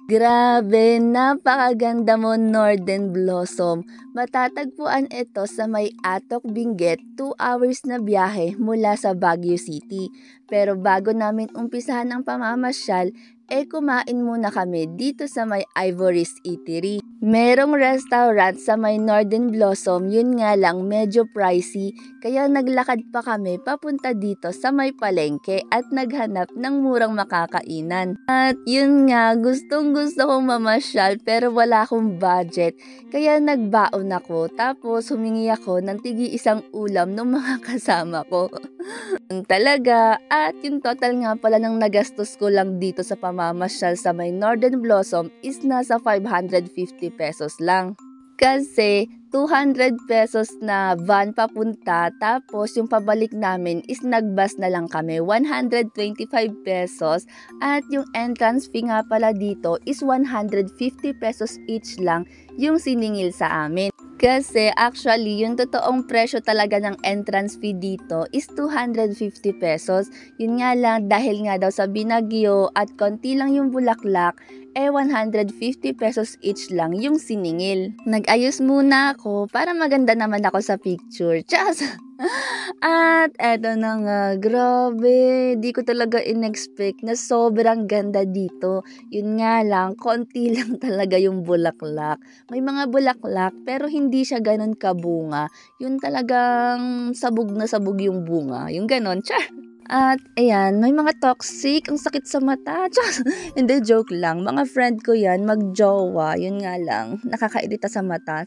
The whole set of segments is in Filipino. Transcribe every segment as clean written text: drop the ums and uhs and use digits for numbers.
Grabe, napakaganda mo, Northern Blossom. Matatagpuan ito sa may Atok, Benguet, 2 hours na biyahe mula sa Baguio City. Pero bago namin umpisahan ang pamamasyal, kumain muna kami dito sa may Ivory's Eatery. Merong restaurant sa may Northern Blossom, yun nga lang medyo pricey, kaya naglakad pa kami papunta dito sa may palengke at naghanap ng murang makakainan. At yun nga, gustong gusto kong mamasyal pero wala akong budget, kaya nagbaon ako tapos humingi ako ng tig-isang ulam ng mga kasama ko. Talaga, at yung total nga pala ng nagastos ko lang dito sa pamamasyal sa may Northern Blossom is nasa 550 pesos lang. Kasi 200 pesos na van papunta, tapos yung pabalik namin is nagbus na lang kami, 125 pesos, at yung entrance fee nga pala dito is 150 pesos each lang yung siningil sa amin. Kasi actually, yung totoong presyo talaga ng entrance fee dito is 250 pesos. Yun nga lang, dahil nga daw sa Binagyo at konti lang yung bulaklak, 150 pesos each lang yung siningil. Nag-ayos muna ako para maganda naman ako sa picture. Tiyas! At eto na nga, grabe, di ko talaga in-expect na sobrang ganda dito. Yun nga lang, konti lang talaga yung bulaklak. May mga bulaklak pero hindi siya ganun kabunga. Yun talagang sabog na sabog yung bunga. Yung ganon, char. At ayan, may mga toxic, ang sakit sa mata. Hindi, joke lang. Mga friend ko yan, magjowa. Yun nga lang, nakakairita sa mata.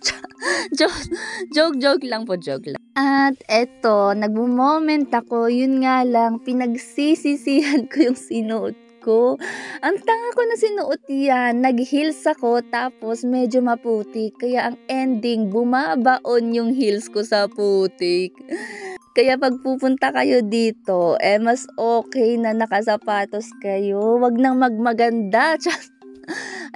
joke lang po, joke lang. At eto, nagmo-moment ako, yun nga lang, pinagsisisihan ko yung sinuot ko. Ang tanga ko na sinuot yan, nag-heels ako tapos medyo maputik. Kaya ang ending, bumabaon yung heels ko sa putik. Kaya pag pupunta kayo dito, mas okay na nakasapatos kayo. Wag nang magmaganda.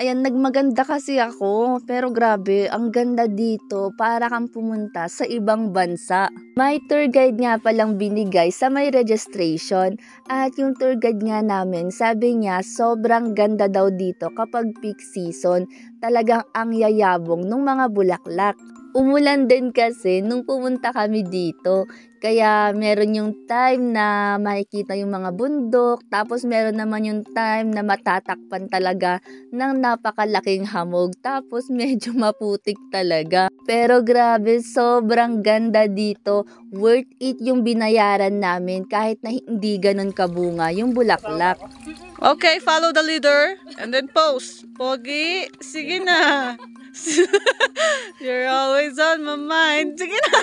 Ayan, nagmaganda kasi ako. Pero grabe, ang ganda dito. Para kang pumunta sa ibang bansa. May tour guide nga palang binigay sa may registration. At yung tour guide nga namin, sabi niya, sobrang ganda daw dito kapag peak season. Talagang ang yayabong ng mga bulaklak. Umulan din kasi nung pumunta kami dito. Kaya meron yung time na makikita yung mga bundok. Tapos meron naman yung time na matatakpan talaga ng napakalaking hamog. Tapos medyo maputik talaga. Pero grabe, sobrang ganda dito. Worth it yung binayaran namin kahit na hindi ganun kabunga yung bulaklak. Okay, follow the leader and then pose. Pogi, sige na. You're always on my mind. Sige na.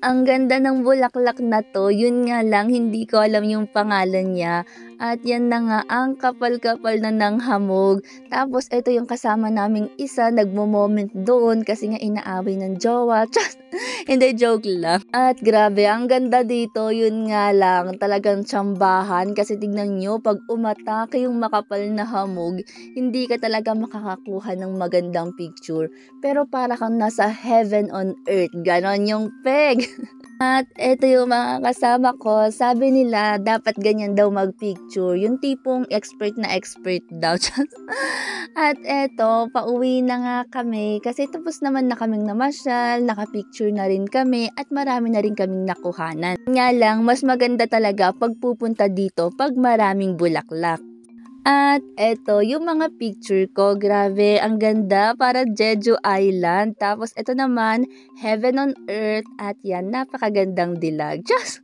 Ang ganda ng bulaklak na to, yun nga lang hindi ko alam yung pangalan niya. At yan na nga, ang kapal-kapal na ng hamog. Tapos ito yung kasama naming isa, nagmo-moment doon kasi nga inaaway ng jowa. Hindi, joke lang. At grabe, ang ganda dito, yun nga lang, talagang tsambahan. Kasi tignan nyo, pag umatake yung makapal na hamog, hindi ka talaga makakakuha ng magandang picture. Pero para kang nasa heaven on earth, ganon yung peg. At eto yung mga kasama ko, sabi nila dapat ganyan daw magpicture, yung tipong expert na expert daw. At eto, pauwi na nga kami kasi tapos naman na kaming namasyal, nakapicture na rin kami at marami na rin kaming nakuhanan. Nga lang, mas maganda talaga pag pupunta dito pag maraming bulaklak. At eto, yung mga picture ko, grabe, ang ganda, para Jeju Island. Tapos eto naman, Heaven on Earth, at yan, napakagandang dilag. Just